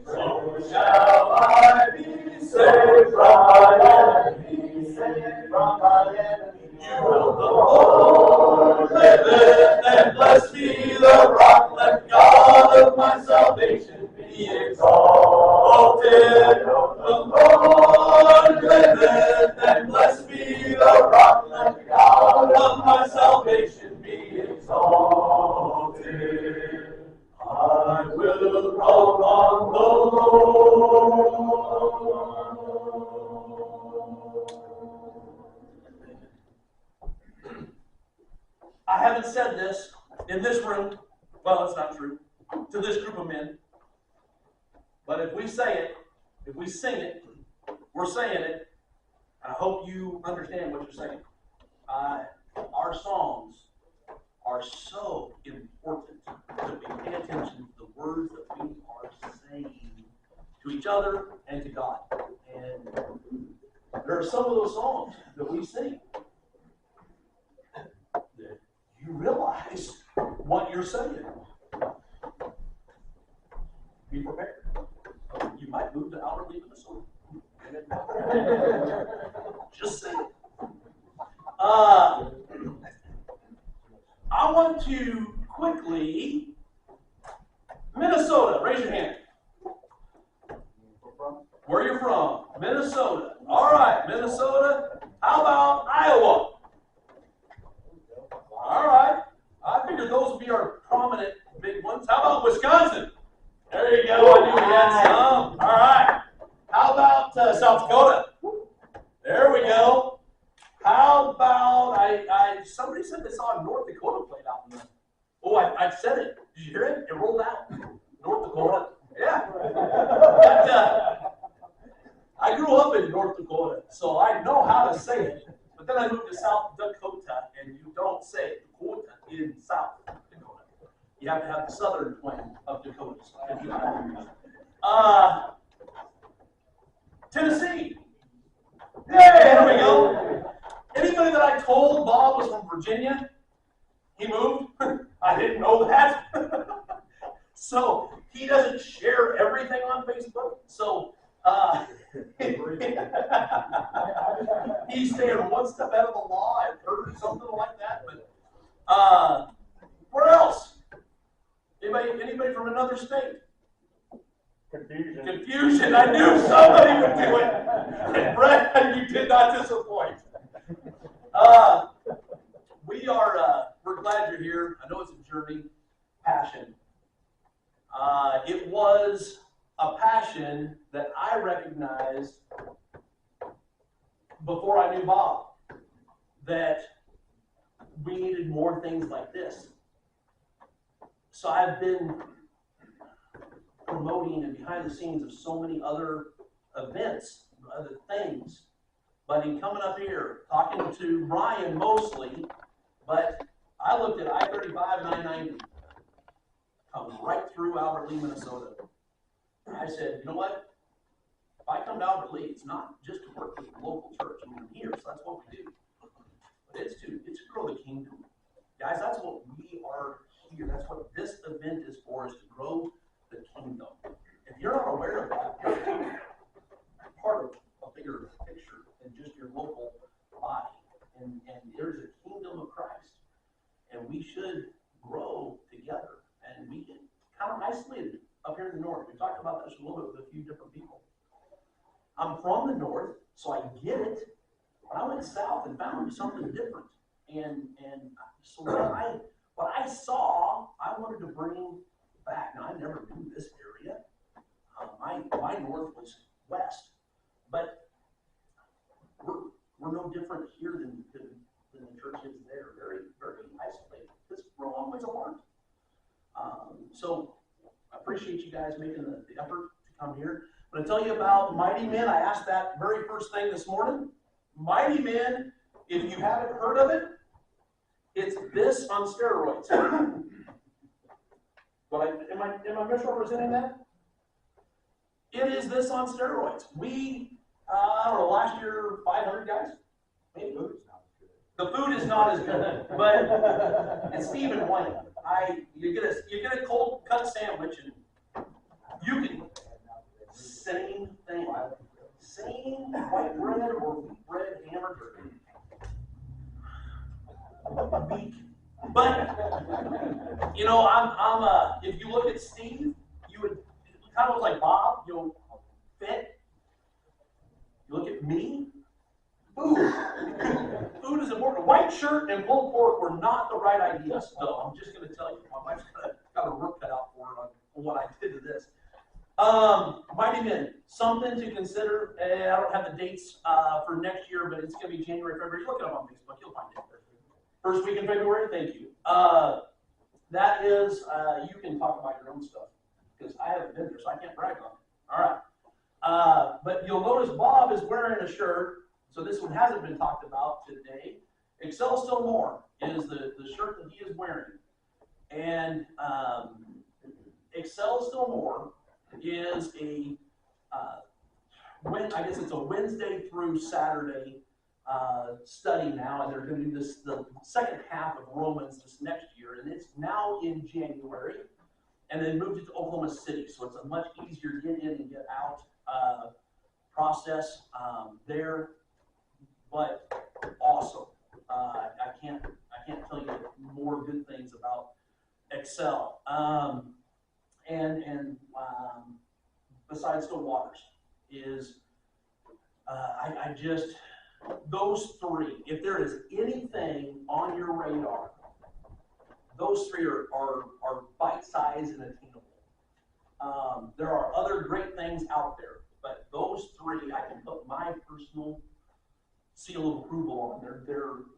So shall I be saved from my enemy, saved from my enemy. You will the Lord live and blessed be the rock. Let God of my salvation be exalted. The Lord liveth, and blessed be the rock. Let God of my salvation be exalted. I will call on the Lord. I haven't said this in this room. Well, that's not true. To this group of men. But if we say it, if we sing it, we're saying it. I hope you understand what you're saying. Our songs are so important that we pay attention to the words that we are saying to each other and to God. And there are some of those songs that we sing that you realize what you're saying. Be prepared. You might move to Albuquerque, Minnesota. Just saying. I want to quickly, Minnesota, raise your hand. Where you're from? Minnesota. All right, Minnesota. How about Iowa? All right. I figured those would be our prominent big ones. How about Wisconsin? There you go. I knew we had some. All right. How about South Dakota? There we go. How about, somebody said they saw North Dakota played out in the, I said it. Did you hear it? It rolled out. North Dakota. Yeah. But, I grew up in North Dakota, so I know how to say it. But then I moved to South Dakota, and you don't say Dakota in South Dakota. You have to have the southern twang of Dakotas. Tennessee. Yay, there we go. Anybody that I told Bob was from Virginia, he moved. I didn't know that. So he doesn't share everything on Facebook. So he's staying one step out of the law. I've heard something like that. But where else? Anybody from another state? Confusion. I knew somebody would do it. And Brett, you did not disappoint. We're glad you're here. I know it's a journey, passion. It was a passion that I recognized before I knew Bob, that we needed more things like this. So I've been promoting and behind the scenes of so many other events, other things. But in coming up here, talking to Brian mostly, but I looked at I-35 and I-90, comes right through Albert Lea, Minnesota. I said, you know what? If I come to Albert Lea, it's not just to work with the local church. I mean, I'm here, so that's what we do. But it's to grow the kingdom. Guys, that's what we are here. That's what this event is for, is to grow the kingdom. If you're not aware of that, you're part of a bigger picture than just your local body. And there's a kingdom of Christ. And we should grow together. And we get kind of isolated up here in the north. We talked about this a little bit with a few different people. I'm from the north, so I get it. But I went south and found something different. And so what I saw, I wanted to bring back. Now, I never knew this area. My north was west. But we're no different here than the church is there. Very, very isolated. We're a long ways apart. So I appreciate you guys making the effort to come here. I'm going to tell you about Mighty Men. I asked that very first thing this morning. Mighty Men, if you haven't heard of it, it's this on steroids. But am I misrepresenting that? It is this on steroids. We, I don't know, last year 500 guys. Maybe. The food is not as good, but it's Stephen White. You get a cold cut sandwich, and you can same thing. Same white bread or wheat bread hamburger. Weak. But, you know, if you look at Steve, you would kind of look like Bob, you know, fit. You look at me, food. Food is important. White shirt and pulled pork were not the right ideas, though. I'm just going to tell you. My wife's got a work cut out for her on what I did to this. Mighty Men, something to consider. I don't have the dates for next year, but it's going to be January, February. Look it up on Facebook. You'll find it. First week in February. Thank you. That is, you can talk about your own stuff because I haven't been there, so I can't brag on it. All right. But you'll notice Bob is wearing a shirt. So this one hasn't been talked about today. Excel Still More is the shirt that he is wearing. And Excel Still More is I guess it's a Wednesday through Saturday study now, and they're going to do the second half of Romans this next year, and it's now in January, and then moved it to Oklahoma City, so it's a much easier get in and get out process there, but awesome. I can't tell you more good things about Excel. And besides Still Waters is I just those three. If there is anything on your radar, those three are bite-sized and attainable. There are other great things out there, but those three I can put my personal seal of approval on.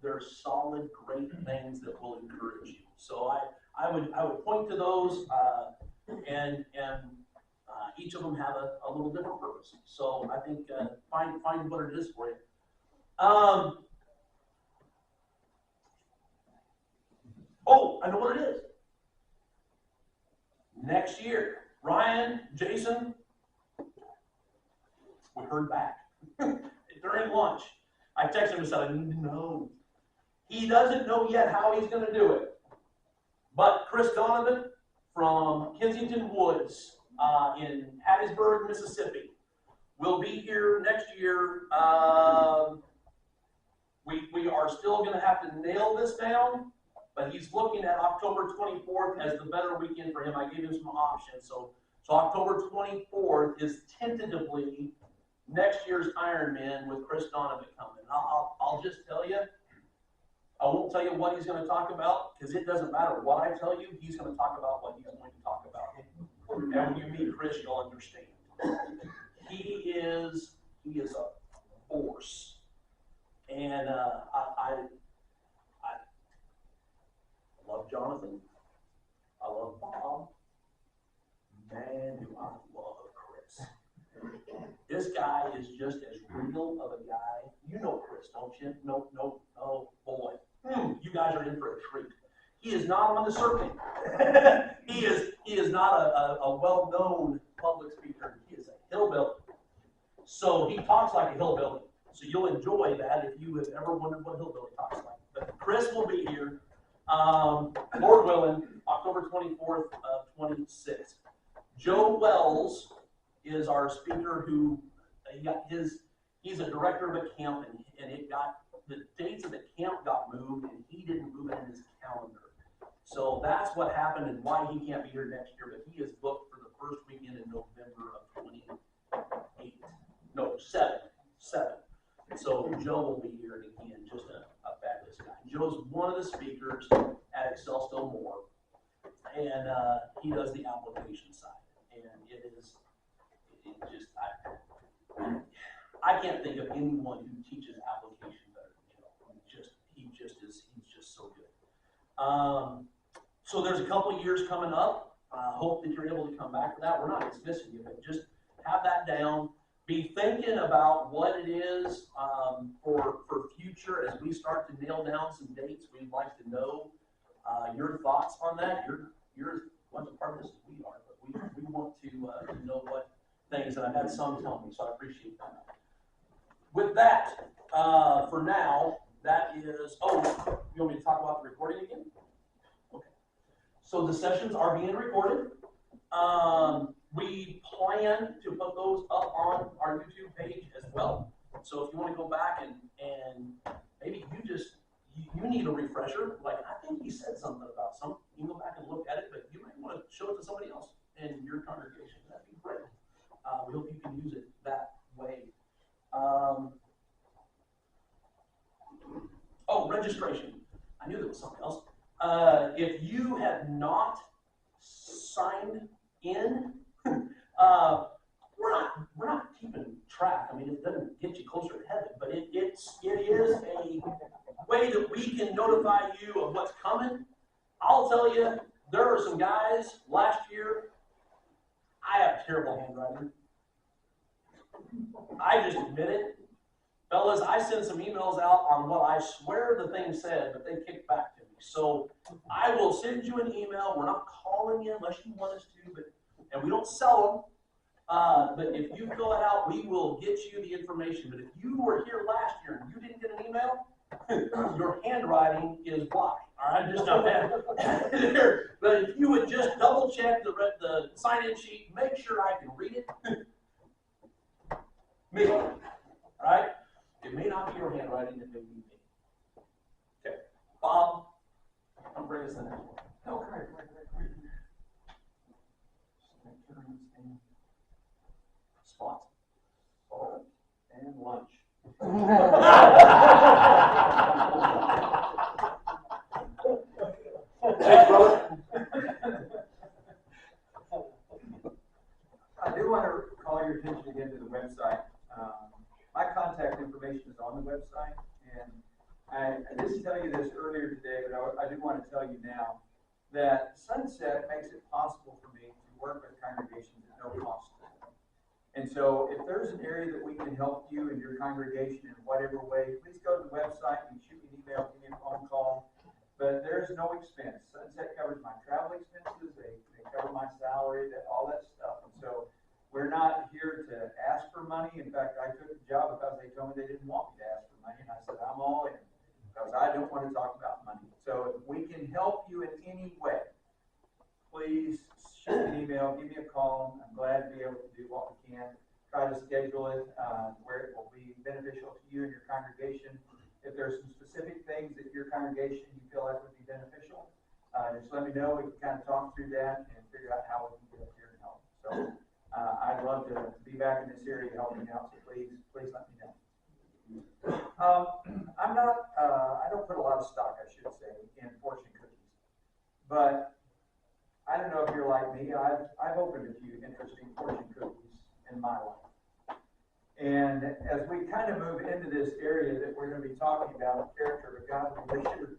They're solid, great things that will encourage you. So I would point to those, and each of them have a little different purpose. So I think find what it is for you. Oh, I know what it is. Next year, Ryan, Jason, we heard back during lunch. I texted him and said, I need to know. He doesn't know yet how he's going to do it. But Chris Donovan from Kensington Woods in Hattiesburg, Mississippi, will be here next year. We are still going to have to nail this down, but he's looking at October 24th as the better weekend for him. I gave him some options. So October 24th is tentatively next year's Ironman with Chris Donovan coming. I'll just tell you, I won't tell you what he's going to talk about because it doesn't matter what I tell you. He's going to talk about what he's going to talk about. And when you meet Chris, you'll understand. He is a force. And I love Jonathan. I love Bob. Man, do I love Chris. This guy is just as real of a guy. You know Chris, don't you? No, oh boy. You guys are in for a treat. He is not on the circuit. He is not a well-known public speaker. He is a hillbilly. So he talks like a hillbilly. So you'll enjoy that if you have ever wondered what hillbilly talks like. But Chris will be here, Lord willing, October 24th of 26. Joe Wells is our speaker who he's a director of a camp, and the dates of the camp got moved, and he didn't move it in his calendar. So that's what happened and why he can't be here next year, but he is booked for the first weekend in November of 7. So Joe will be here again, just a fabulous guy. Joe's one of the speakers at Excel Still More, and he does the application side. And I can't think of anyone who teaches application better than Joe. He's just so good. So there's a couple of years coming up. Hope that you're able to come back for that. We're not dismissing you, but just have that down. Be thinking about what it is for future as we start to nail down some dates. We'd like to know your thoughts on that. You're as much a part of this as we are, but we want to know what things, and I've had some tell me, so I appreciate that. With that, for now, that is, you want me to talk about the recording again? Okay. So the sessions are being recorded. We plan to put those up on our YouTube page as well. So if you want to go back and maybe you need a refresher, like I think he said something about some, you can go back and look at it, but you might want to show it to somebody else in your congregation. That'd be great. We hope you can use it that way. Registration. I knew there was something else. If you have not signed in, we're not keeping track. I mean, it doesn't get you closer to heaven, but it is a way that we can notify you of what's coming. I'll tell you, there are some guys last year. I have terrible handwriting. I just admit it. Fellas, I sent some emails out on what I swear the thing said, but they kicked back to me. So I will send you an email. We're not calling you unless you want us to, and we don't sell them. But if you fill it out, we will get you the information. But if you were here last year and you didn't get an email, your handwriting is blocked. All right, just not bad. But if you would just double check the sign-in sheet, make sure I can read it. Me, all right? It may not be your handwriting, it may be me. Okay, Bob, come bring us the next one. No, come here. Spot. Oh, and lunch. Thanks, brother. I do want to call your attention again to the website. My contact information is on the website, and I didn't tell you this earlier today, but I do want to tell you now that Sunset makes it possible for me to work with congregations at no cost to them. And so if there's an area that we can help you and your congregation in whatever way, please go to the website and shoot me an email, give me a phone call. But there's no expense. Sunset covers my travel expenses, they cover my salary, all that stuff. And so we're not here to ask for money. In fact, I took the job because they told me they didn't want me to ask for money. And I said, I'm all in, because I don't want to talk about money. So if we can help you in any way, please shoot me an email, give me a call. I'm glad to be able to do what we can. Try to schedule it where it will be beneficial to you and your congregation. If there's some specific things that your congregation you feel like would be beneficial, just let me know. We can kind of talk through that and figure out how we can get up here and help. So I'd love to be back in this area helping out, so please let me know. I don't put a lot of stock, I should say, in fortune cookies. But I don't know if you're like me, I've opened a few interesting fortune cookies in my life. And as we kind of move into this area that we're going to be talking about, the character of a godly leader,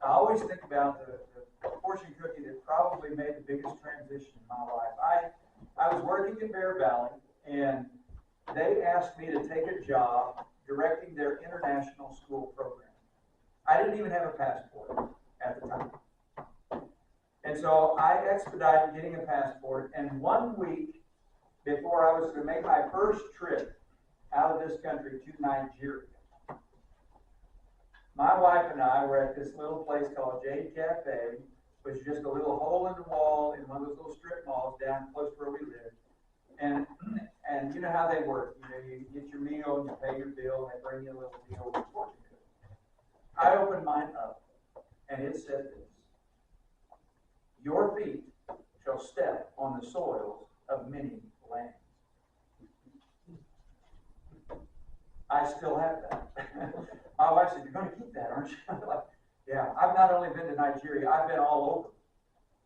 I always think about the fortune cookie that probably made the biggest transition in my life. I was working in Bear Valley, and they asked me to take a job directing their international school program. I didn't even have a passport at the time. And so I expedited getting a passport, and 1 week before I was to make my first trip out of this country to Nigeria, my wife and I were at this little place called Jade Cafe, which is just a little hole in the wall in one of those little strip malls down close to where we live. And you know how they work. You know, you get your meal and you pay your bill, and they bring you a little deal with fortune cookie. I opened mine up, and it said this: "Your feet shall step on the soils of many lands." I still have that. My wife said, "You're going to keep that, aren't you?" I'm like, yeah. I've not only been to Nigeria, I've been all over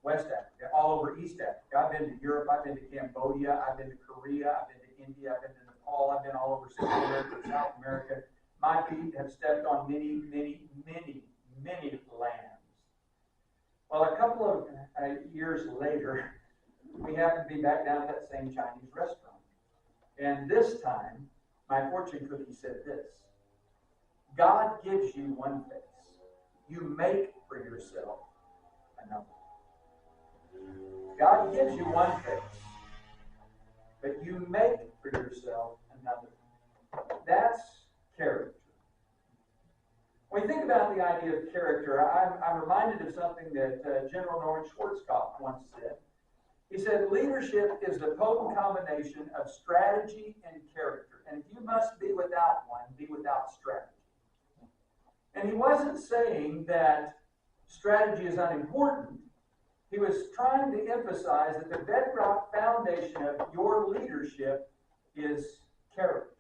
West Africa, all over East Africa. I've been to Europe, I've been to Cambodia, I've been to Korea, I've been to India, I've been to Nepal, I've been all over Central America, South America. My feet have stepped on many, many, many, many lands. Well, a couple of years later, we happened to be back down at that same Chinese restaurant. And this time, my fortune cookie said this: God gives you one face, you make for yourself another. God gives you one face, but you make for yourself another. That's character. When you think about the idea of character, I'm reminded of something that General Norman Schwarzkopf once said. He said, leadership is the potent combination of strategy and character. And if you must be without one, be without strategy. And he wasn't saying that strategy is unimportant. He was trying to emphasize that the bedrock foundation of your leadership is character.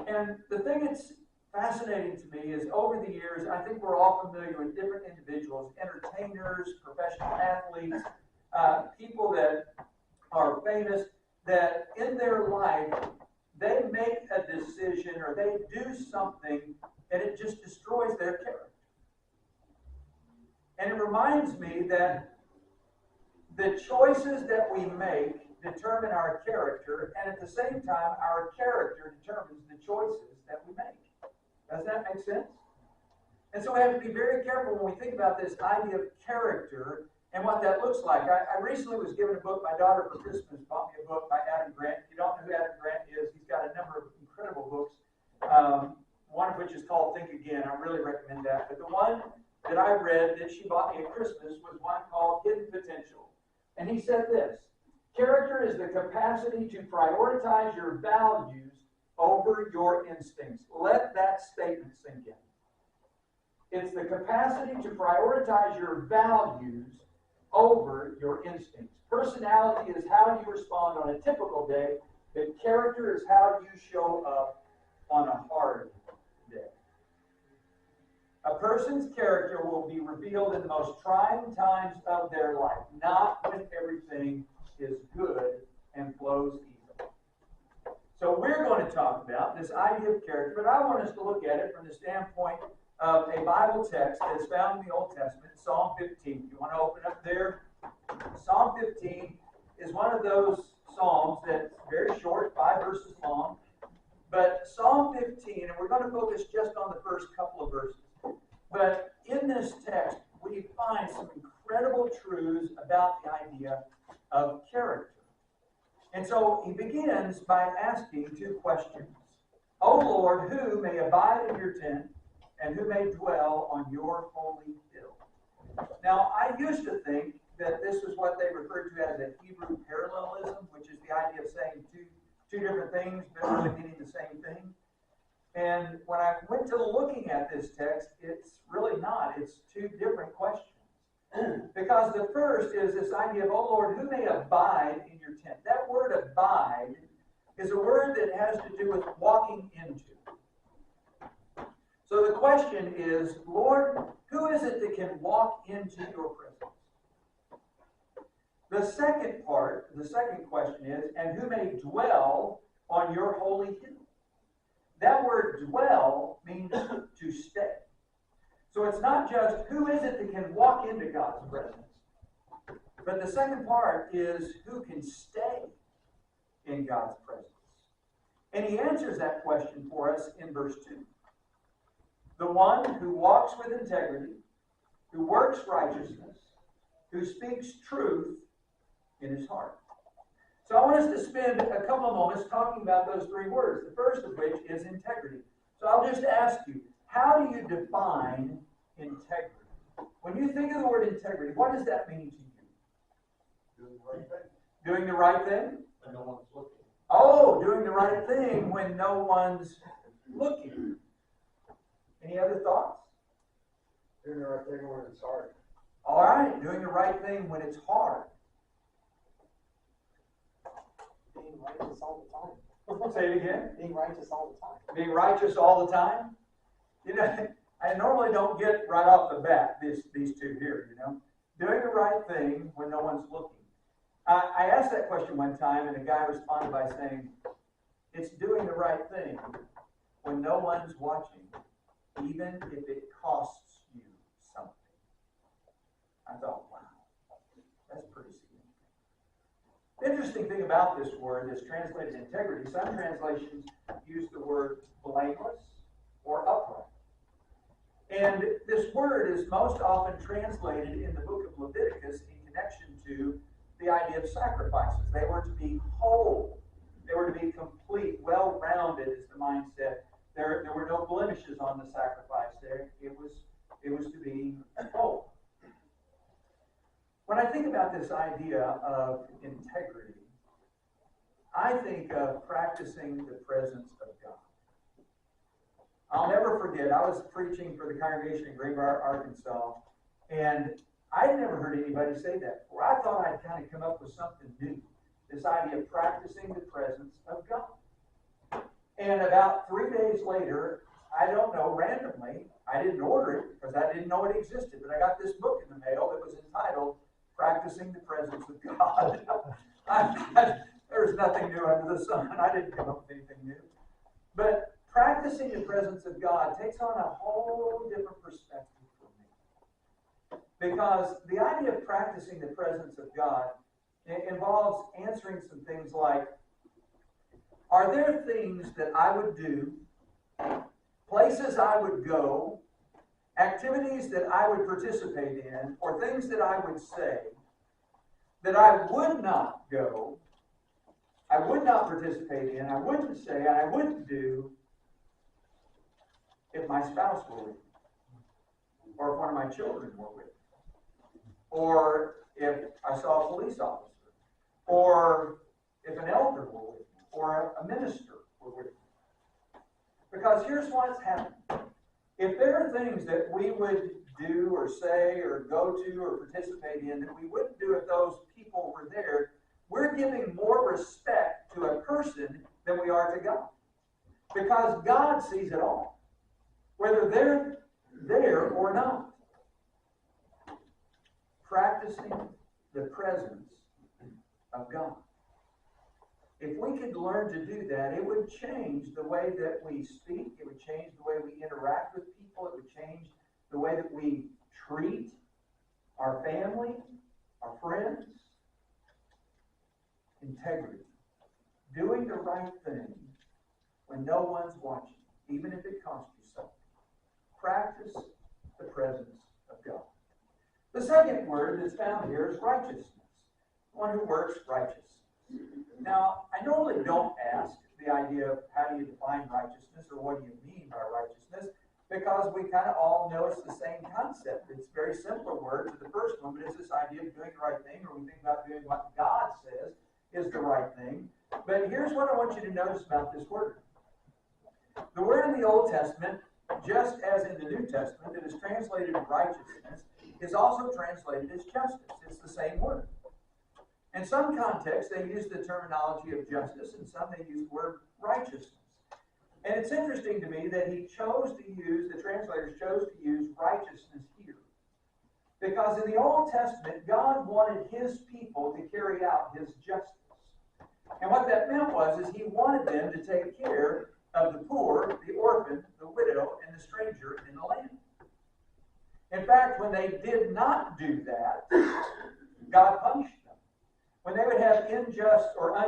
And the thing that's fascinating to me is over the years, I think we're all familiar with different individuals, entertainers, professional athletes, people that are famous, that in their life, they make a decision or they do something and it just destroys their character. And it reminds me that the choices that we make determine our character, and at the same time, our character determines the choices that we make. Does that make sense? And so we have to be very careful when we think about this idea of character and what that looks like. I recently was given a book. My daughter for Christmas bought me a book by Adam Grant. If you don't know who Adam Grant is, he's got a number of incredible books, one of which is called Think Again. I really recommend that. But the one that I read that she bought me at Christmas was one called Hidden Potential. And he said this: character is the capacity to prioritize your values over your instincts. Let that statement sink in. It's the capacity to prioritize your values over your instincts. Personality is how you respond on a typical day, but character is how you show up on a hard day. A person's character will be revealed in the most trying times of their life, not when everything is good and flows easily. So we're going to talk about this idea of character, but I want us to look at it from the standpoint of a Bible text that is found in the Old Testament, Psalm 15. You want to open up there? Psalm 15 is one of those psalms that's very short, 5 verses long. But Psalm 15, and we're going to focus just on the first couple of verses. But in this text, we find some incredible truths about the idea of character. And so he begins by asking 2 questions. O Lord, who may abide in your tent, and who may dwell on your holy hill? Now, I used to think that this was what they referred to as a Hebrew parallelism, which is the idea of saying two different things, but really meaning the same thing. And when I went to looking at this text, it's really not. It's 2 different questions. Because the first is this idea of, oh Lord, who may abide in your tent? That word abide is a word that has to do with walking into. So the question is, Lord, who is it that can walk into your presence? The second question is, and who may dwell on your holy hill? That word dwell means to stay. So it's not just who is it that can walk into God's presence, but the second part is who can stay in God's presence. And he answers that question for us in verse 2. The one who walks with integrity, who works righteousness, who speaks truth in his heart. So I want us to spend a couple of moments talking about those 3 words, the first of which is integrity. So I'll just ask you, how do you define integrity? When you think of the word integrity, what does that mean to you? Doing the right thing. Doing the right thing? When no one's looking. Oh, doing the right thing when no one's looking. Any other thoughts? Doing the right thing when it's hard. All right, doing the right thing when it's hard. Being righteous all the time. Say it again. Being righteous all the time. Being righteous all the time. You know, I normally don't get right off the bat these 2 here, you know. Doing the right thing when no one's looking. I asked that question one time, and a guy responded by saying, it's doing the right thing when no one's watching, even if it costs you something. I thought, wow, that's pretty significant. The interesting thing about this word is translated integrity. Some translations use the word blameless or upright. And this word is most often translated in the book of Leviticus in connection to the idea of sacrifices. They were to be whole. They were to be complete, well-rounded is the mindset. There were no blemishes on the sacrifice there. It was to be whole. When I think about this idea of integrity, I think of practicing the presence of God. I'll never forget, I was preaching for the congregation in Greenbrier, Arkansas, and I'd never heard anybody say that before. I thought I'd kind of come up with something new, this idea of practicing the presence of God. And about 3 days later, I don't know, randomly, I didn't order it because I didn't know it existed, but I got this book in the mail that was entitled Practicing the Presence of God. There's nothing new under the sun. I didn't come up with anything new. But practicing the presence of God takes on a whole different perspective for me. Because the idea of practicing the presence of God involves answering some things like, are there things that I would do, places I would go, activities that I would participate in, or things that I would say that I would not go, I would not participate in, I wouldn't say, and I wouldn't do if my spouse were with me, or if one of my children were with me, or if I saw a police officer, or if an elder were with me, or a minister were with me. Because here's what's happened. If there are things that we would do or say or go to or participate in that we wouldn't do if those people were there, we're giving more respect to a person than we are to God. Because God sees it all, whether they're there or not. Practicing the presence of God. If we could learn to do that, it would change the way that we speak. It would change the way we interact with people. It would change the way that we treat our family, our friends. Integrity. Doing the right thing when no one's watching, even if it costs you something. Practice the presence of God. The second word that's found here is righteousness. One who works righteousness. Now, I normally don't ask the idea of how do you define righteousness or what do you mean by righteousness, because we kind of all know it's the same concept. It's a very similar word to the first one, but it's this idea of doing the right thing, or we think about doing what God says is the right thing. But here's what I want you to notice about this word. The word in the Old Testament, just as in the New Testament, that is translated righteousness, is also translated as justice. It's the same word. In some contexts, they use the terminology of justice, and some they use the word righteousness. And it's interesting to me that the translators chose to use righteousness here. Because in the Old Testament, God wanted his people to carry out his justice. And what that meant is he wanted them to take care of the poor, the orphan, the widow, and the stranger in the land. In fact, when they did not do that, God punished them. When they would have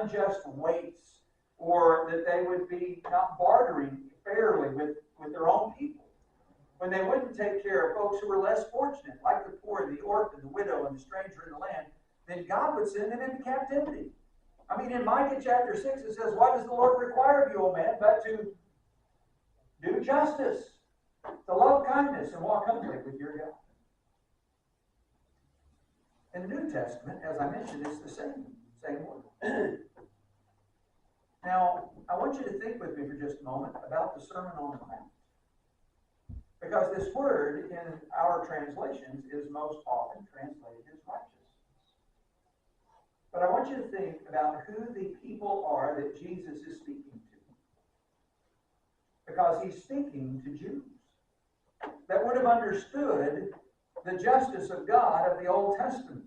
unjust weights, or that they would be not bartering fairly with their own people, when they wouldn't take care of folks who were less fortunate, like the poor, the orphan, the widow, and the stranger in the land, then God would send them into captivity. I mean, in Micah chapter 6, it says, what does the Lord require of you, O man, but to do justice, to love kindness, and walk humbly with your God. In the New Testament, as I mentioned, it's the same word. Now, I want you to think with me for just a moment about the Sermon on the Mount. Because this word in our translations is most often translated as righteousness. But I want you to think about who the people are that Jesus is speaking to. Because he's speaking to Jews that would have understood the justice of God of the Old Testament.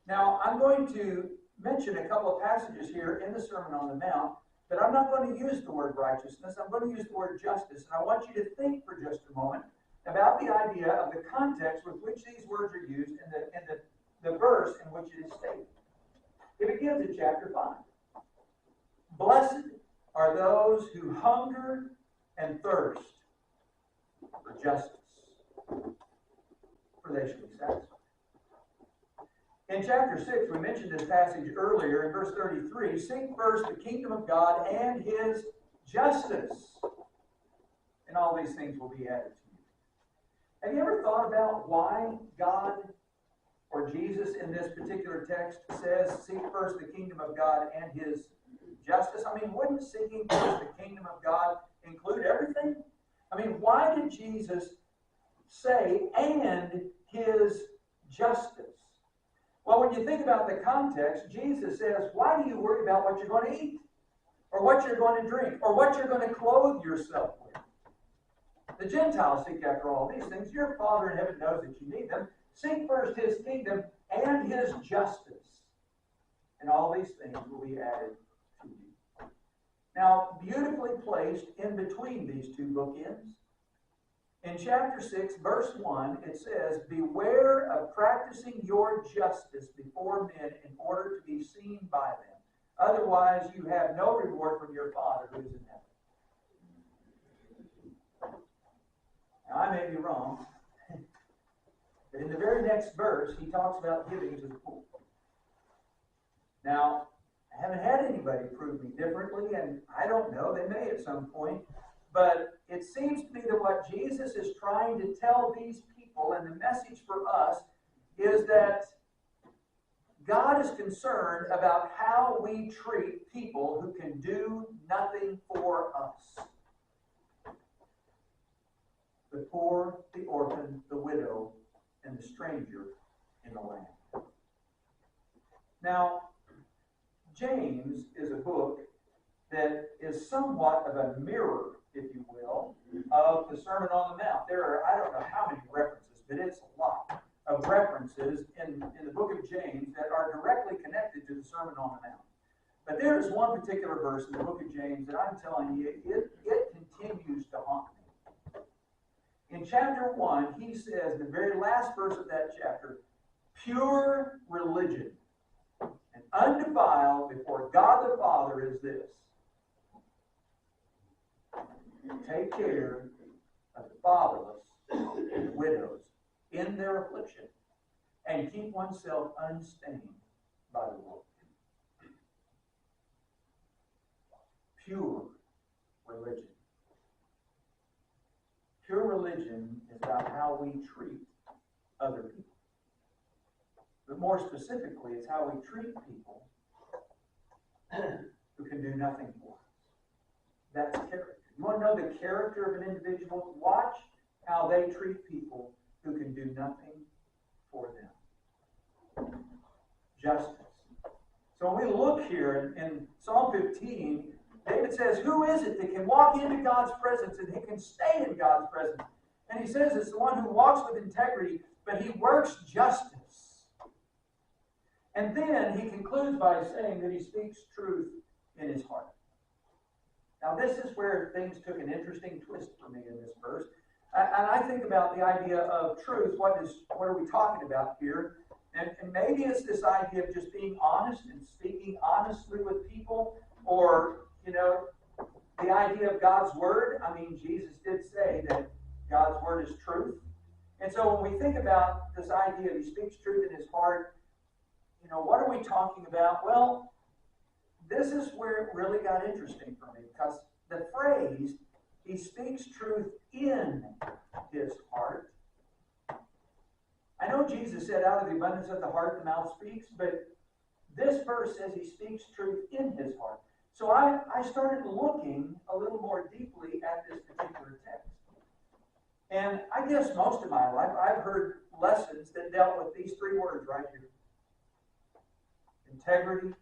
Now, I'm going to mention a couple of passages here in the Sermon on the Mount, but I'm not going to use the word righteousness. I'm going to use the word justice. And I want you to think for just a moment about the idea of the context with which these words are used and the verse in which it is stated. It begins in chapter 5. Blessed are those who hunger and thirst for justice, for they shall be satisfied. In chapter 6, we mentioned this passage earlier in verse 33, seek first the kingdom of God and his justice, and all these things will be added to you. Have you ever thought about why God or Jesus in this particular text says, seek first the kingdom of God and his justice. I mean, wouldn't seeking first the kingdom of God include everything? I mean, why did Jesus say, and his justice? Well, when you think about the context, Jesus says, why do you worry about what you're going to eat? Or what you're going to drink? Or what you're going to clothe yourself with? The Gentiles seek after all these things. Your Father in heaven knows that you need them. Seek first his kingdom and his justice, and all these things will be added to you. Now, beautifully placed in between these two bookends, in chapter 6, verse 1, it says, beware of practicing your justice before men in order to be seen by them. Otherwise, you have no reward from your Father who is in heaven. Now, I may be wrong, but in the very next verse, he talks about giving to the poor. Now, I haven't had anybody prove me differently, and I don't know, they may at some point, but it seems to me that what Jesus is trying to tell these people, and the message for us, is that God is concerned about how we treat people who can do nothing for us. The poor, the orphan, the widow, and the stranger in the land. Now, James is a book that is somewhat of a mirror, if you will, of the Sermon on the Mount. There are, I don't know how many references, but it's a lot of references in the book of James that are directly connected to the Sermon on the Mount. But there is one particular verse in the book of James that I'm telling you, it continues to haunt me. In chapter 1, he says, the very last verse of that chapter, pure religion and undefiled before God the Father is this: take care of the fatherless and widows in their affliction, and keep oneself unstained by the world. Pure religion. Pure religion is about how we treat other people. But more specifically, it's how we treat people who can do nothing for us. That's character. You want to know the character of an individual? Watch how they treat people who can do nothing for them. Justice. So when we look here in Psalm 15, David says, who is it that can walk into God's presence and he can stay in God's presence? And he says it's the one who walks with integrity, but he works justice. And then he concludes by saying that he speaks truth in his heart. Now this is where things took an interesting twist for me in this verse. And I think about the idea of truth. What are we talking about here? And maybe it's this idea of just being honest and speaking honestly with people, or, the idea of God's word. I mean, Jesus did say that God's word is truth. And so when we think about this idea of he speaks truth in his heart, what are we talking about? Well, this is where it really got interesting for me, because the phrase, he speaks truth in his heart. I know Jesus said, out of the abundance of the heart, the mouth speaks, but this verse says he speaks truth in his heart. So I started looking a little more deeply at this particular text. And I guess most of my life, I've heard lessons that dealt with these three words right here: integrity,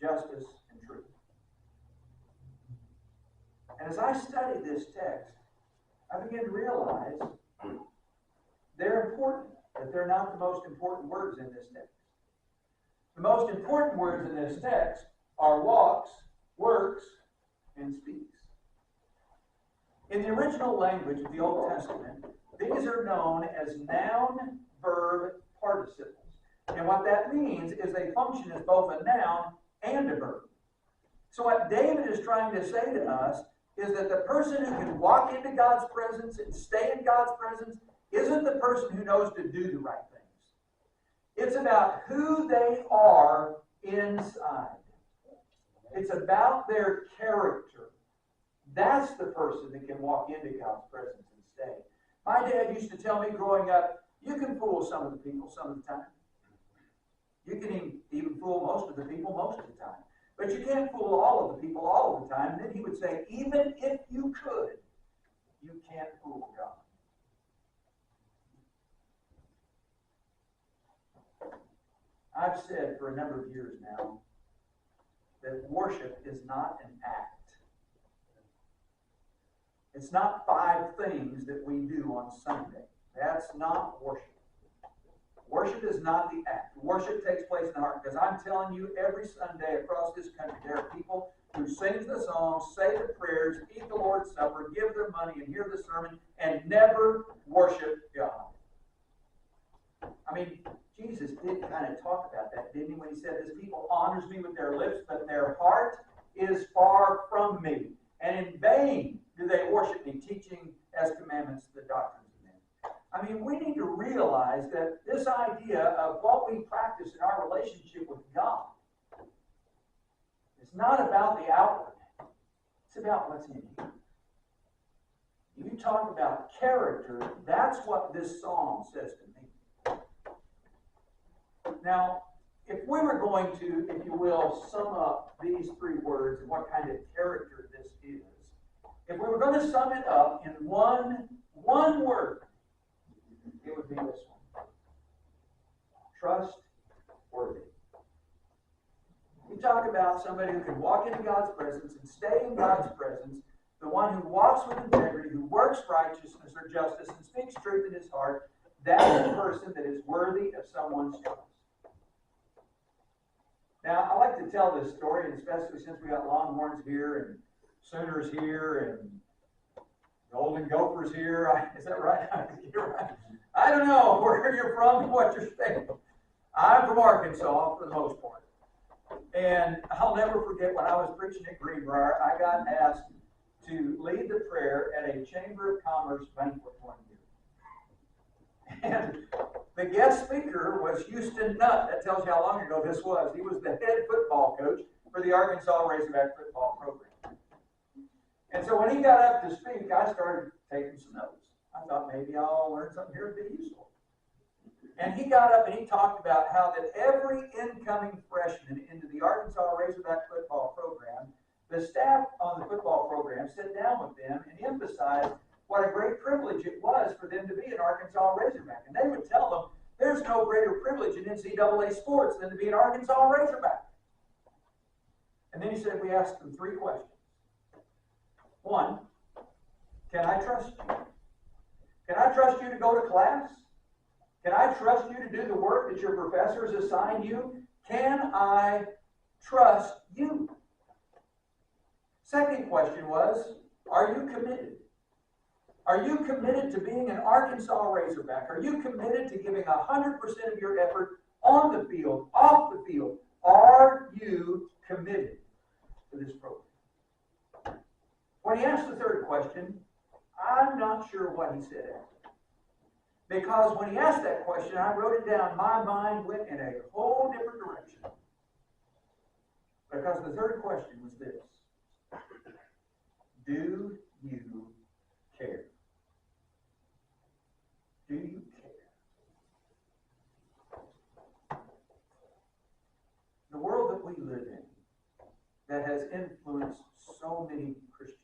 justice, and truth. And as I studied this text, I began to realize they're important, but they're not the most important words in this text. The most important words in this text are walks, works, and speaks. In the original language of the Old Testament, these are known as noun, verb, participles. And what that means is they function as both a noun and a verb. So what David is trying to say to us is that the person who can walk into God's presence and stay in God's presence isn't the person who knows to do the right things. It's about who they are inside. It's about their character. That's the person that can walk into God's presence and stay. My dad used to tell me growing up, you can fool some of the people some of the time. You can even fool most of the people most of the time. But you can't fool all of the people all of the time. And then he would say, even if you could, you can't fool God. I've said for a number of years now that worship is not an act. It's not 5 things that we do on Sunday. That's not worship. Worship is not the act. Worship takes place in the heart. Because I'm telling you, every Sunday across this country, there are people who sing the songs, say the prayers, eat the Lord's Supper, give their money, and hear the sermon, and never worship God. I mean, Jesus did kind of talk about that, didn't he, when he said, this people honors me with their lips, but their heart is far from me. And in vain do they worship me, teaching as commandments the doctrines of men. I mean, we need to realize that this idea of what we practice in our relationship with God is not about the outward. It's about what's in you. You talk about character, that's what this psalm says to me. Now, if we were going to, if you will, sum up these 3 words and what kind of character this is, if we were going to sum it up in one word, it would be this one. Trustworthy. We talk about somebody who can walk into God's presence and stay in God's presence, the one who walks with integrity, who works righteousness or justice and speaks truth in his heart. That is a person that is worthy of someone's trust. Now, I like to tell this story, and especially since we got Longhorns here and Sooners here and Golden Gophers here. Is that right? You're right. I don't know where you're from and what you're saying. I'm from Arkansas for the most part. And I'll never forget when I was preaching at Greenbrier, I got asked to lead the prayer at a Chamber of Commerce banquet one year. And the guest speaker was Houston Nutt. That tells you how long ago this was. He was the head football coach for the Arkansas Razorback football program. And so when he got up to speak, I started taking some notes. I thought maybe I'll learn something here to be useful. And he got up and he talked about how that every incoming freshman into the Arkansas Razorback football program, the staff on the football program sat down with them and emphasized what a great privilege it was for them to be an Arkansas Razorback. And they would tell them, there's no greater privilege in NCAA sports than to be an Arkansas Razorback. And then he said, we asked them 3 questions. 1, can I trust you? Can I trust you to go to class? Can I trust you to do the work that your professors assign you? Can I trust you? Second question was, are you committed? Are you committed to being an Arkansas Razorback? Are you committed to giving 100% of your effort on the field, off the field? Are you committed to this program? When he asked the 3rd question, I'm not sure what he said after. Because when he asked that question, I wrote it down. My mind went in a whole different direction. Because the 3rd question was this. Do you care? Do you care? The world that we live in, that has influenced so many Christians,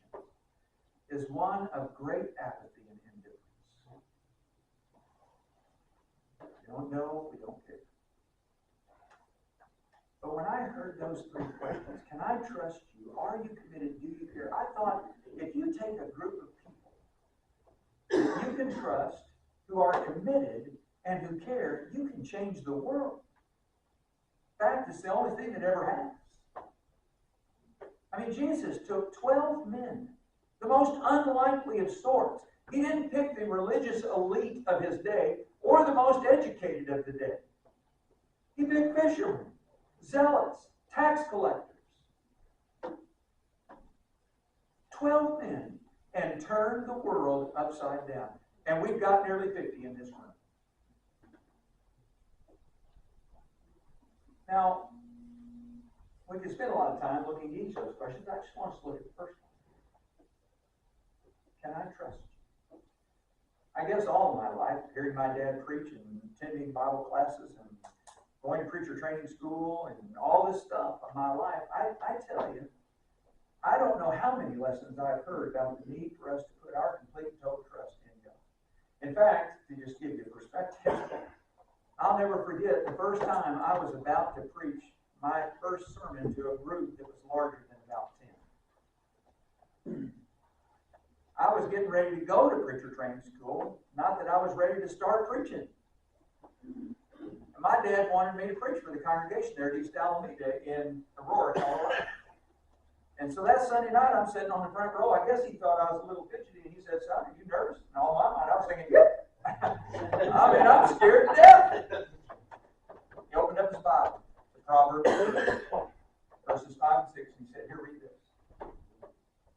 is one of great apathy and indifference. We don't know, we don't care. But when I heard those 3 questions, can I trust you? Are you committed? Do you care? I thought, if you take a group of people that you can trust, who are committed and who care, you can change the world. In fact, it's the only thing that ever has. I mean, Jesus took 12 men, the most unlikely of sorts. He didn't pick the religious elite of his day or the most educated of the day. He picked fishermen, zealots, tax collectors. 12 men, and turned the world upside down. And we've got nearly 50 in this room. Now, we could spend a lot of time looking at each of those questions. I just want us to look at the first one. Can I trust you? I guess all of my life, hearing my dad preach and attending Bible classes and going to preacher training school and all this stuff of my life, I tell you, I don't know how many lessons I've heard about the need for us to put our complete and total trust in God. In fact, to just give you perspective, I'll never forget the first time I was about to preach my first sermon to a group that was larger than about 10. I was getting ready to go to preacher training school, not that I was ready to start preaching. And my dad wanted me to preach for the congregation there at East Alameda in Aurora, Colorado. And so that Sunday night, I'm sitting on the front row. I guess he thought I was a little fidgety, and he said, "Son, are you nervous?" And all my mind, I was thinking, "Yep." I mean, I'm scared to death. He opened up his Bible, the Proverbs, verses 5 and 6, and he said, "Here, read this.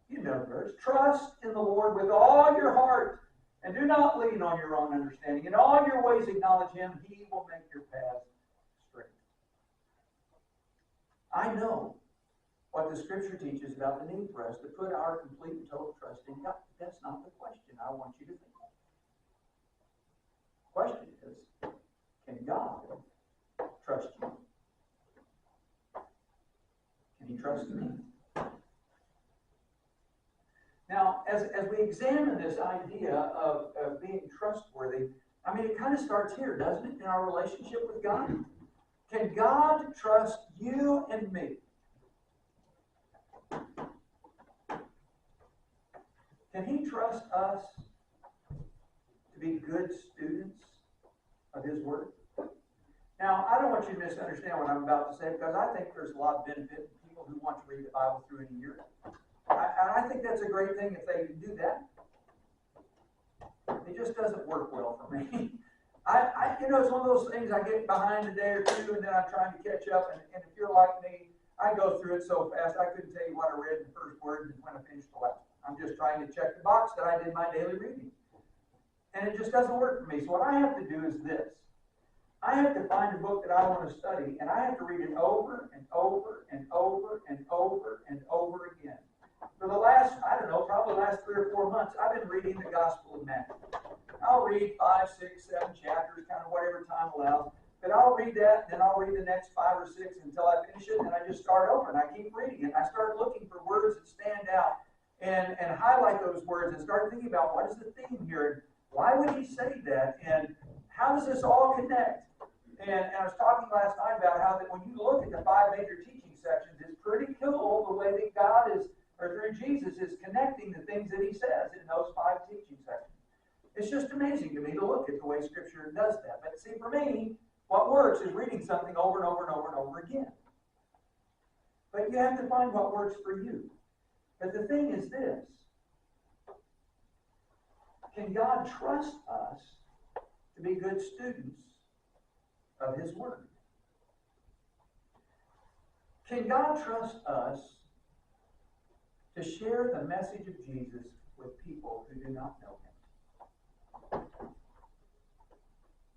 You know the verse. Trust in the Lord with all your heart, and do not lean on your own understanding. In all your ways acknowledge Him. He will make your path straight." I know what the Scripture teaches about the need for us to put our complete and total trust in God. That's not the question I want you to think of. The question is, can God trust you? Can He trust me? Now, as we examine this idea of being trustworthy, I mean, it kind of starts here, doesn't it, in our relationship with God? Can God trust you and me? Can He trust us to be good students of His Word? Now, I don't want you to misunderstand what I'm about to say, because I think there's a lot of benefit in people who want to read the Bible through in a year. I think that's a great thing if they can do that. It just doesn't work well for me. It's one of those things I get behind a day or two, and then I'm trying to catch up. And if you're like me, I go through it so fast I couldn't tell you what I read in the first word and when I finished the last. I'm just trying to check the box that I did my daily reading, and it just doesn't work for me. So what I have to do is this: I have to find a book that I want to study, and I have to read it over and over and over and over and over again. For the last, probably the last 3 or 4 months, I've been reading the Gospel of Matthew. I'll read 5, 6, 7 chapters, kind of whatever time allows. But I'll read that, and then I'll read the next 5 or 6 until I finish it, and I just start over, and I keep reading it. I start looking for words that stand out and highlight those words and start thinking about what is the theme here, and why would he say that, and how does this all connect? And I was talking last night about how that when you look at the 5 major teaching sections, it's pretty cool the way that God is, or through Jesus, is connecting the things that He says in those 5 teaching sections. It's just amazing to me to look at the way Scripture does that. But see, for me, what works is reading something over and over and over and over again. But you have to find what works for you. But the thing is this: can God trust us to be good students of His Word? Can God trust us to share the message of Jesus with people who do not know Him?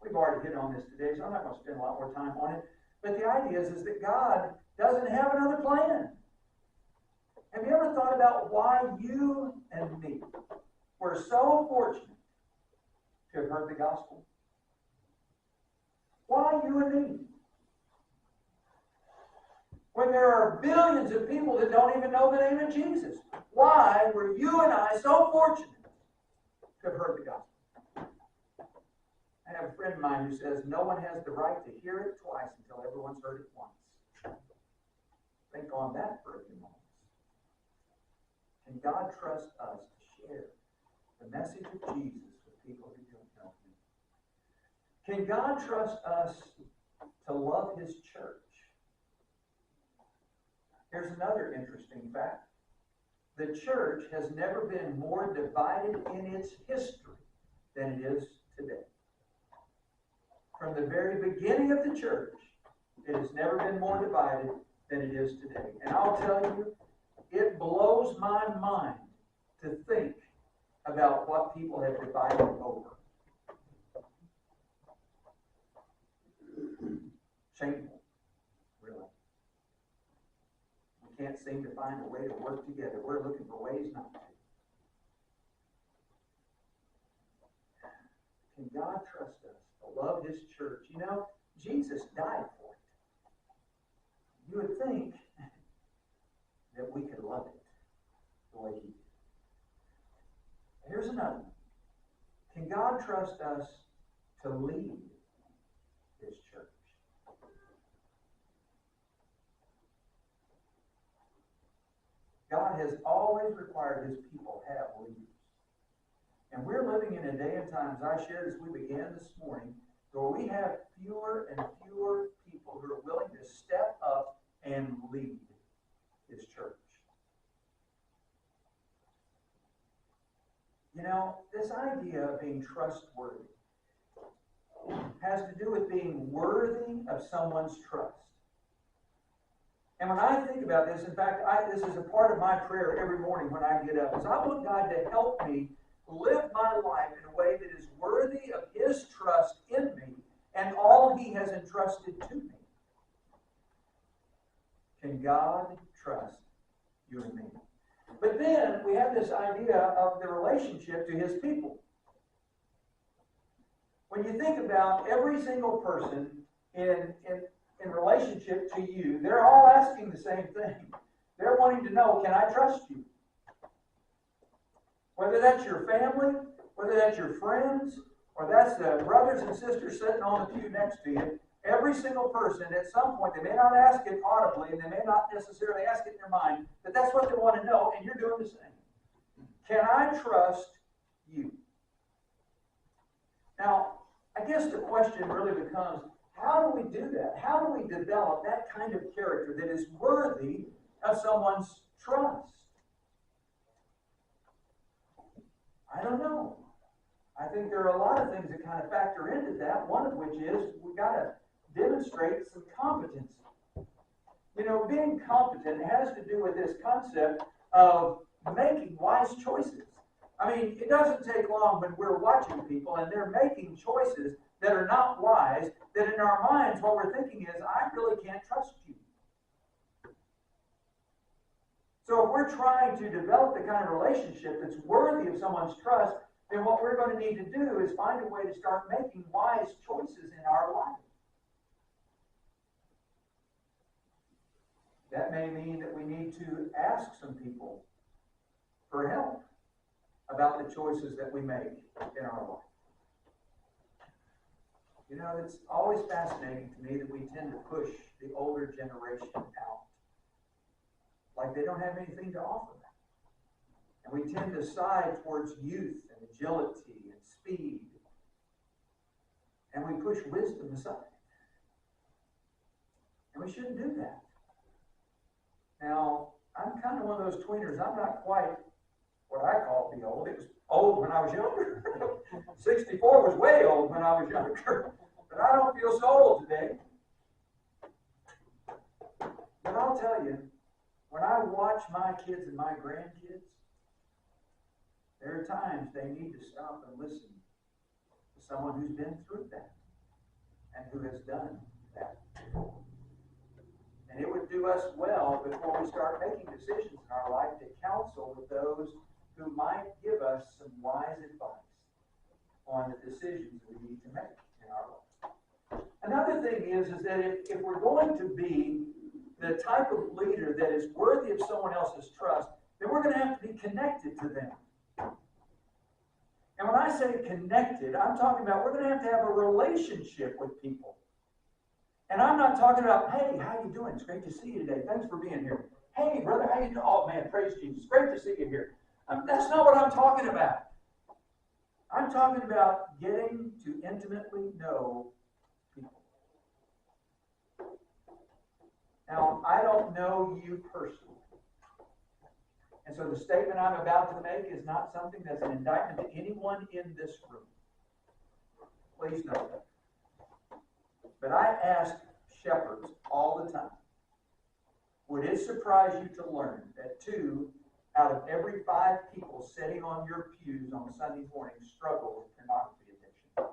We've already hit on this today, so I'm not going to spend a lot more time on it. But the idea is that God doesn't have another plan. Have you ever thought about why you and me were so fortunate to have heard the gospel? Why you and me? When there are billions of people that don't even know the name of Jesus, why were you and I so fortunate to have heard the gospel? I have a friend of mine who says no one has the right to hear it twice until everyone's heard it once. Think on that for a few moments. Can God trust us to share the message of Jesus with people who don't know Him? Can God trust us to love His church? Here's another interesting fact. The church has never been more divided in its history than it is today. From the very beginning of the church, it has never been more divided than it is today. And I'll tell you, it blows my mind to think about what people have divided over. Shameful, really. We can't seem to find a way to work together. We're looking for ways not to. Can God trust us to love His church? You know, Jesus died for it. You would think that we could love it the way he did. Here's another one. Can God trust us to lead his church? God has always required his people have leaders. And we're living in a day and time, as I shared as we began this morning, where we have fewer and fewer people who are willing to step up and lead his church. You know, this idea of being trustworthy has to do with being worthy of someone's trust. And when I think about this, in fact, this is a part of my prayer every morning when I get up, is I want God to help me live my life in a way that is worthy of his trust in me and all he has entrusted to me. Can God trust you and me? But then we have this idea of the relationship to his people. When you think about every single person in relationship to you, they're all asking the same thing. They're wanting to know, can I trust you? Whether that's your family, whether that's your friends, or that's the brothers and sisters sitting on the pew next to you, every single person at some point, they may not ask it audibly, and they may not necessarily ask it in their mind, but that's what they want to know, and you're doing the same. Can I trust you? Now, I guess the question really becomes, how do we do that? How do we develop that kind of character that is worthy of someone's trust? I don't know. I think there are a lot of things that kind of factor into that, one of which is we've got to demonstrate some competency. You know, being competent has to do with this concept of making wise choices. I mean, it doesn't take long when we're watching people and they're making choices that are not wise, that in our minds what we're thinking is, I really can't trust you. So if we're trying to develop the kind of relationship that's worthy of someone's trust, then what we're going to need to do is find a way to start making wise choices in our life. That may mean that we need to ask some people for help about the choices that we make in our life. You know, it's always fascinating to me that we tend to push the older generation out, like they don't have anything to offer. And we tend to side towards youth and agility and speed. And we push wisdom aside. And we shouldn't do that. Now, I'm kind of one of those tweeners. I'm not quite what I call the old. It was old when I was younger. 64 was way old when I was younger. But I don't feel so old today. But I'll tell you, when I watch my kids and my grandkids, there are times they need to stop and listen to someone who's been through that and who has done that. And it would do us well before we start making decisions in our life to counsel with those who might give us some wise advice on the decisions we need to make in our life. Another thing is that if we're going to be the type of leader that is worthy of someone else's trust, then we're going to have to be connected to them. And when I say connected, I'm talking about we're going to have a relationship with people. And I'm not talking about, hey, how you doing? It's great to see you today. Thanks for being here. Hey, brother, how you doing? Oh, man, praise Jesus. Great to see you here. That's not what I'm talking about. I'm talking about getting to intimately know people. Now, I don't know you personally. And so the statement I'm about to make is not something that's an indictment to anyone in this room. Please know that. But I ask shepherds all the time, would it surprise you to learn that 2 out of every 5 people sitting on your pews on Sunday morning struggle with pornography addiction?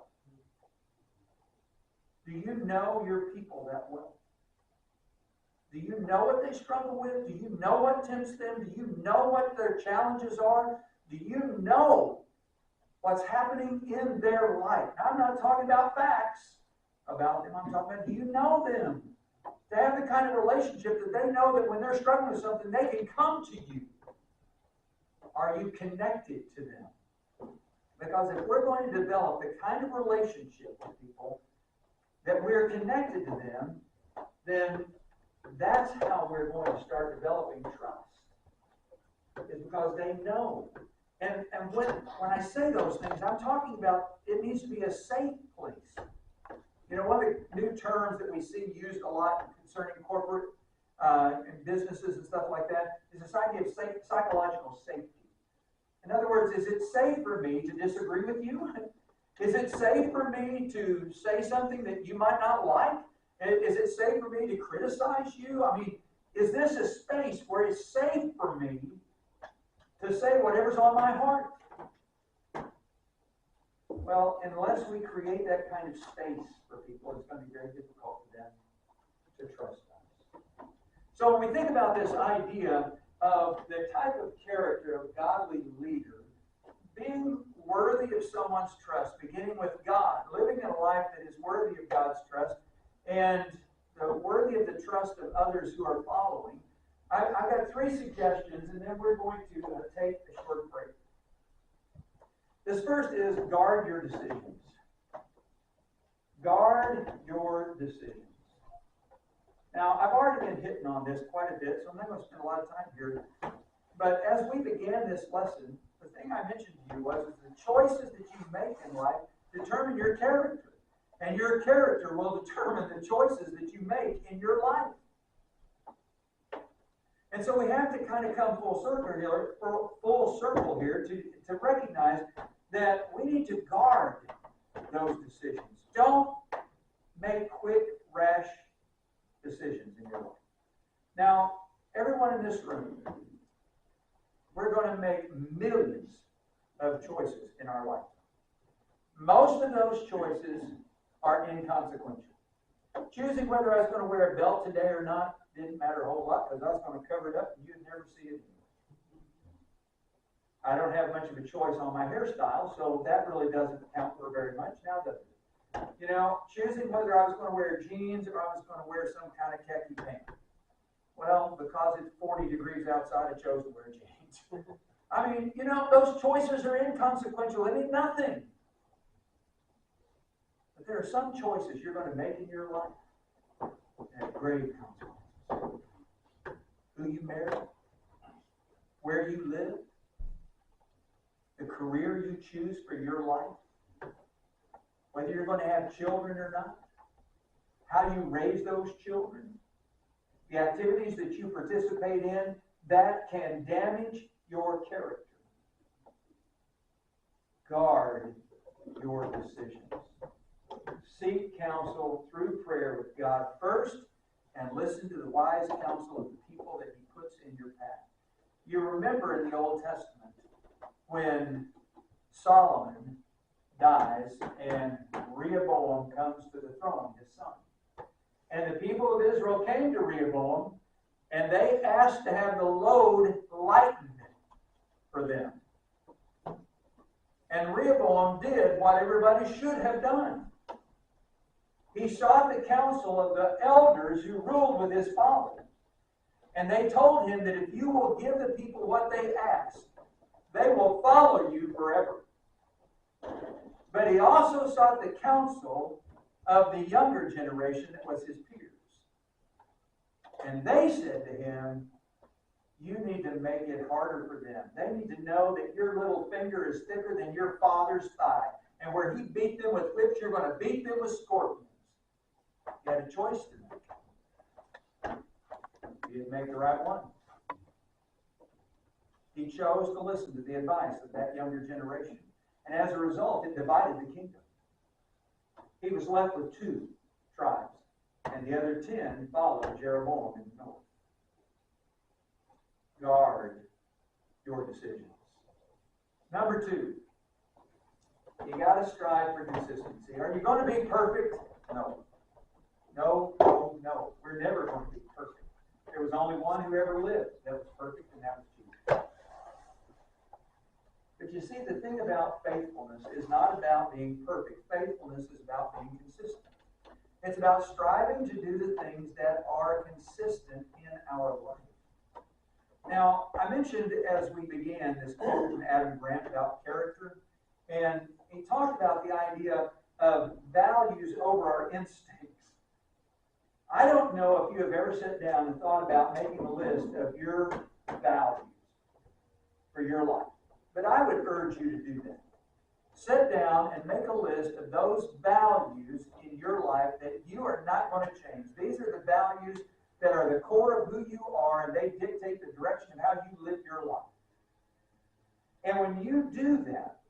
Do you know your people that well? Do you know what they struggle with? Do you know what tempts them? Do you know what their challenges are? Do you know what's happening in their life? Now, I'm not talking about facts. about them. I'm talking about, do you know them? To have the kind of relationship that they know that when they're struggling with something, they can come to you. Are you connected to them? Because if we're going to develop the kind of relationship with people that we're connected to them, then that's how we're going to start developing trust. Is because they know. And when I say those things, I'm talking about it needs to be a safe place. You know, one of the new terms that we see used a lot concerning corporate and businesses and stuff like that is this idea of psychological safety. In other words, is it safe for me to disagree with you? Is it safe for me to say something that you might not like? Is it safe for me to criticize you? I mean, is this a space where it's safe for me to say whatever's on my heart? Well, unless we create that kind of space for people, it's going to be very difficult for them to trust us. So when we think about this idea of the type of character of godly leader, being worthy of someone's trust, beginning with God, living a life that is worthy of God's trust, and worthy of the trust of others who are following, I've got 3 suggestions, and then we're going to take a short break. This first is guard your decisions. Guard your decisions. Now, I've already been hitting on this quite a bit, so I'm not going to spend a lot of time here. But as we began this lesson, the thing I mentioned to you was the choices that you make in life determine your character. And your character will determine the choices that you make in your life. And so we have to kind of come full circle here to recognize that we need to guard those decisions. Don't make quick, rash decisions in your life. Now, everyone in this room, we're going to make millions of choices in our life. Most of those choices are inconsequential. Choosing whether I was going to wear a belt today or not didn't matter a whole lot because I was going to cover it up and you'd never see it anymore. I don't have much of a choice on my hairstyle, so that really doesn't count for very much now, does it? You know, choosing whether I was going to wear jeans or I was going to wear some kind of khaki pant. Well, because it's 40 degrees outside, I chose to wear jeans. I mean, you know, those choices are inconsequential. They mean nothing. But there are some choices you're going to make in your life that have grave consequences. Who you marry, where you live, the career you choose for your life, whether you're going to have children or not, how you raise those children, the activities that you participate in, that can damage your character. Guard your decisions. Seek counsel through prayer with God first, and listen to the wise counsel of the people that He puts in your path. You remember in the Old Testament when Solomon dies and Rehoboam comes to the throne, his son. And the people of Israel came to Rehoboam and they asked to have the load lightened for them. And Rehoboam did what everybody should have done. He sought the counsel of the elders who ruled with his father. And they told him that if you will give the people what they ask, they will follow you forever. But he also sought the counsel of the younger generation that was his peers. And they said to him, you need to make it harder for them. They need to know that your little finger is thicker than your father's thigh. And where he beat them with whips, you're going to beat them with scorpions. You had a choice to make. He didn't make the right one. He chose to listen to the advice of that younger generation. And as a result, it divided the kingdom. He was left with 2 tribes, and the other 10 followed Jeroboam in the north. Guard your decisions. Number 2, you got to strive for consistency. Are you going to be perfect? No. No, no, no. We're never going to be perfect. There was only one who ever lived that was perfect, and that was Jesus. But you see, the thing about faithfulness is not about being perfect. Faithfulness is about being consistent. It's about striving to do the things that are consistent in our life. Now, I mentioned as we began this quote from Adam Grant about character, and he talked about the idea of values over our instincts. I don't know if you have ever sat down and thought about making a list of your values for your life, but I would urge you to do that. Sit down and make a list of those values in your life that you are not going to change. These are the values that are the core of who you are, and they dictate the direction of how you live your life. And when you do that,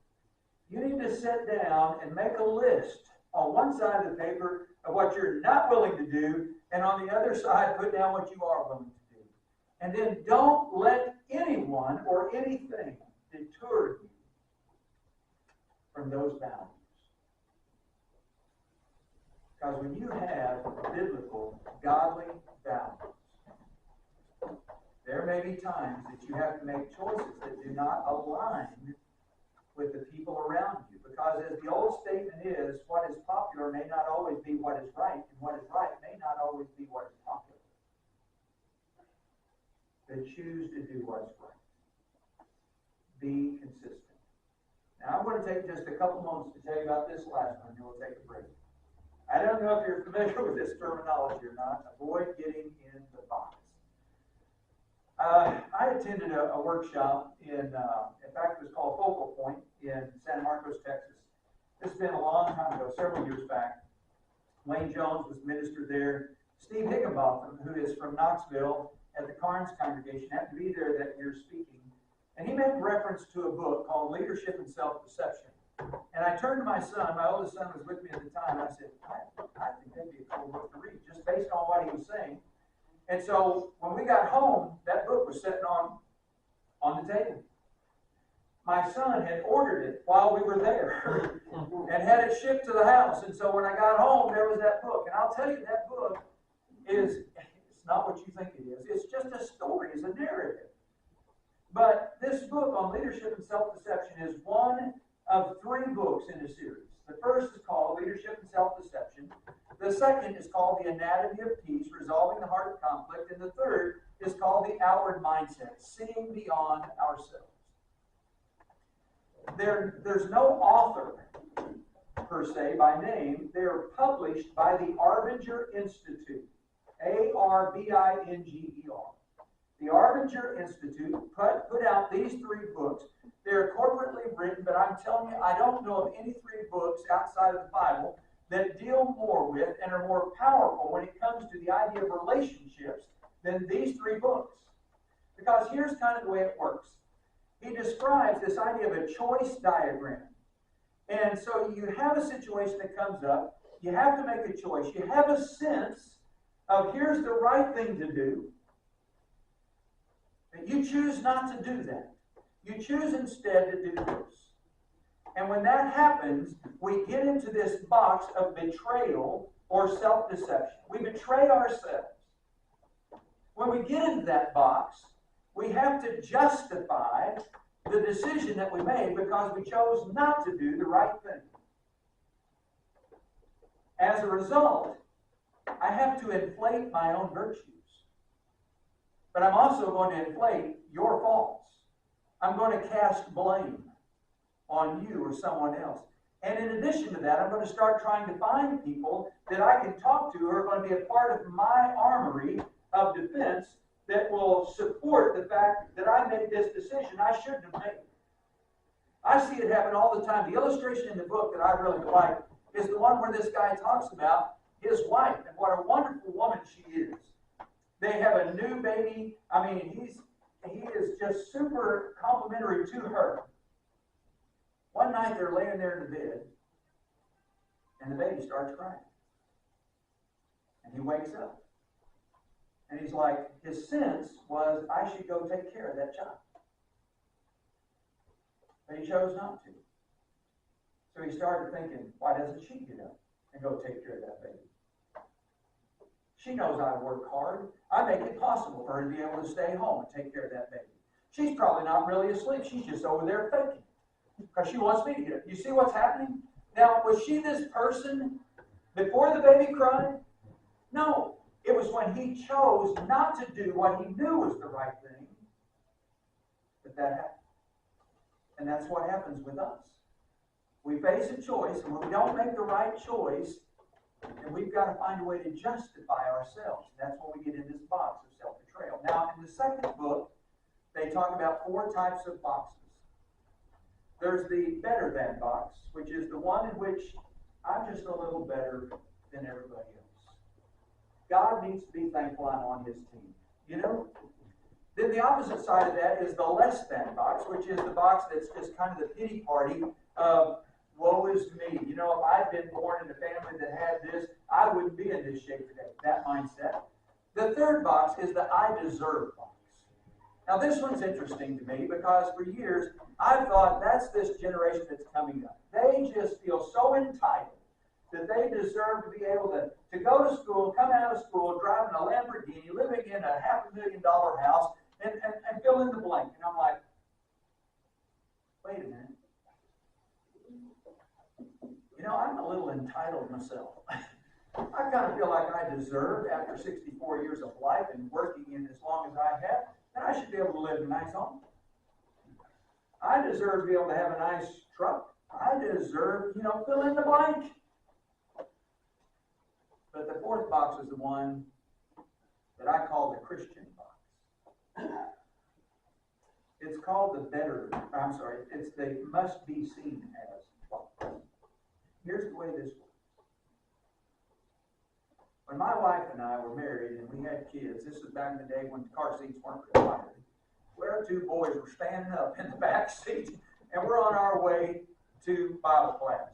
you need to sit down and make a list on one side of the paper of what you're not willing to do, and on the other side, put down what you are willing to do. And then don't let anyone or anything deter you from those values. Because when you have biblical, godly values, there may be times that you have to make choices that do not align with the people around you. Because as the old statement is, what is popular may not always be what is right, and what is right may not always be what is popular. But choose to do what's right. Be consistent. Now I'm going to take just a couple moments to tell you about this last one, and then we'll take a break. I don't know if you're familiar with this terminology or not. Avoid getting in the box. I attended a workshop in fact, it was called Focal Point in San Marcos, Texas. This has been a long time ago, several years back. Wayne Jones was minister there. Steve Higginbotham, who is from Knoxville at the Carnes congregation, happened to be there that year speaking. And he made reference to a book called Leadership and Self-Deception. And I turned to my son, my oldest son was with me at the time, and I said, I think that'd be a cool book to read, just based on what he was saying. And so when we got home, that book was sitting on the table. My son had ordered it while we were there and had it shipped to the house. And so when I got home, there was that book. And I'll tell you, that book it's not what you think it is. It's just a story, it's a narrative. But this book on leadership and self-deception is one of 3 books in a series. The first is called Leadership and Self-Deception. The second is called The Anatomy of Peace, Resolving the Heart of Conflict. And the third is called The Outward Mindset, Seeing Beyond Ourselves. There's no author, per se, by name. They are published by the Arbinger Institute, A-R-B-I-N-G-E-R. The Arbinger Institute put out these 3 books. They're corporately written, but I'm telling you, I don't know of any 3 books outside of the Bible that deal more with and are more powerful when it comes to the idea of relationships than these 3 books. Because here's kind of the way it works. He describes this idea of a choice diagram. And so you have a situation that comes up, you have to make a choice. You have a sense of here's the right thing to do. And you choose not to do that. You choose instead to do this. And when that happens, we get into this box of betrayal or self-deception. We betray ourselves. When we get into that box, we have to justify the decision that we made because we chose not to do the right thing. As a result, I have to inflate my own virtues. But I'm also going to inflate your faults. I'm going to cast blame on you or someone else. And in addition to that, I'm going to start trying to find people that I can talk to who are going to be a part of my armory of defense that will support the fact that I made this decision I shouldn't have made. I see it happen all the time. The illustration in the book that I really like is the one where this guy talks about his wife and what a wonderful woman she is. They have a new baby. I mean, he is just super complimentary to her. One night they're laying there in the bed, and the baby starts crying. And he wakes up. And he's like, his sense was, I should go take care of that child. But he chose not to. So he started thinking, why doesn't she get up and go take care of that baby? She knows I work hard. I make it possible for her to be able to stay home and take care of that baby. She's probably not really asleep. She's just over there faking. Because she wants me to get up. You see what's happening? Now, was she this person Before the baby cried? No. It was when he chose not to do what he knew was the right thing that happened. And that's what happens with us. We face a choice, and when we don't make the right choice, then we've got to find a way to justify ourselves. And that's when we get in this box of self-betrayal. Now, in the second book, they talk about 4 types of boxes. There's the better than box, which is the one in which I'm just a little better than everybody else. God needs to be thankful I'm on his team. You know? Then the opposite side of that is the less than box, which is the box that's just kind of the pity party of woe is me. You know, if I'd been born in a family that had this, I wouldn't be in this shape today. That mindset. The third box is the I deserve box. Now this one's interesting to me because for years I've thought that's this generation that's coming up. They just feel so entitled that they deserve to be able to go to school, come out of school, driving a Lamborghini, living in a $500,000 house, and fill in the blank. And I'm like, wait a minute. You know, I'm a little entitled myself. I kind of feel like I deserve, after 64 years of life and working in as long as I have, that I should be able to live in a nice home. I deserve to be able to have a nice truck. I deserve, fill in the blank. But the fourth box is the one that I call the Christian box. It's called it's the must be seen as box. Here's the way this works. When my wife and I were married and we had kids, this was back in the day when car seats weren't required, where 2 boys were standing up in the back seat and we're on our way to Bible class.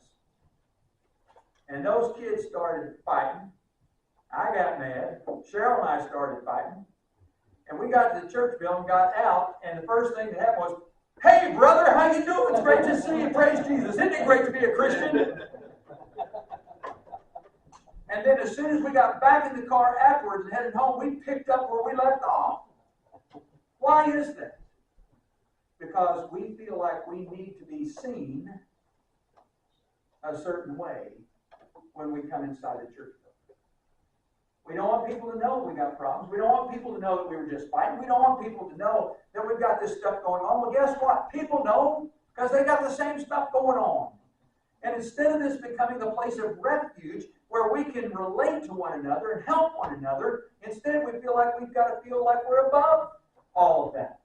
And those kids started fighting. I got mad. Cheryl and I started fighting. And we got to the church building, got out, and the first thing that happened was, "Hey, brother, how you doing? It's great to see you. Praise Jesus. Isn't it great to be a Christian?" And then as soon as we got back in the car afterwards and headed home, we picked up where we left off. Why is that? Because we feel like we need to be seen a certain way when we come inside the church. We don't want people to know we got problems. We don't want people to know that we were just fighting. We don't want people to know that we've got this stuff going on. Well, guess what? People know because they got the same stuff going on. And instead of this becoming a place of refuge where we can relate to one another and help one another, instead we feel like we've got to feel like we're above all of that.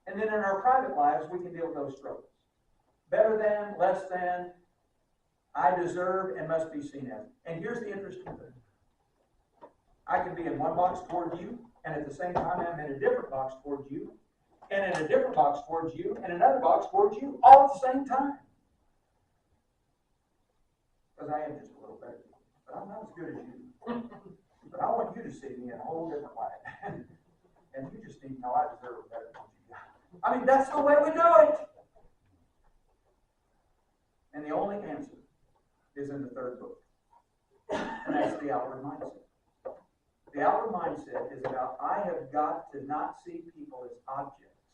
And then in our private lives, we can deal with those struggles. Better than, less than, I deserve, and must be seen as. And here's the interesting thing. I can be in one box toward you, and at the same time I'm in a different box towards you, and in a different box towards you, and another box towards you, all at the same time. Because I am just a little better. But I'm not as good as you. But I want you to see me in a whole different light. And you just need to know I deserve better than you. I mean, that's the way we do it. And the only answer is in the third book. And that's the outward mindset. The outward mindset is about, I have got to not see people as objects,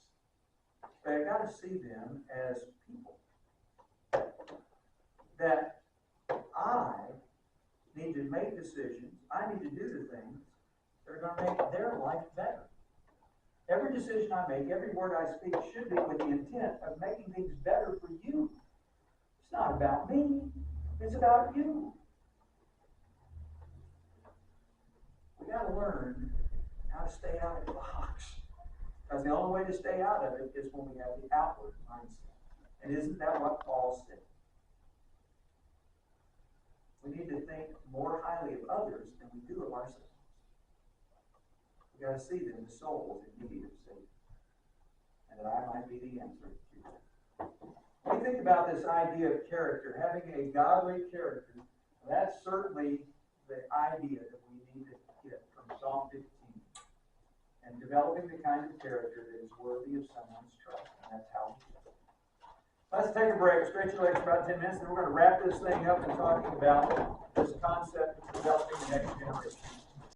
but I've got to see them as people. That I need to make decisions, I need to do the things that are going to make their life better. Every decision I make, every word I speak should be with the intent of making things better for you. It's not about me, it's about you. We got to learn how to stay out of the box. Because the only way to stay out of it is when we have the outward mindset. And isn't that what Paul said? We need to think more highly of others than we do of ourselves. We got to see them as souls in need of Savior. And that I might be the answer to that. When we think about this idea of character, having a godly character, that's certainly the idea that we need to get from Psalm 15. And developing the kind of character that is worthy of someone's trust. And that's how we do it. Let's take a break, stretch your legs for about 10 minutes, and we're going to wrap this thing up and talking about this concept of developing the next generation.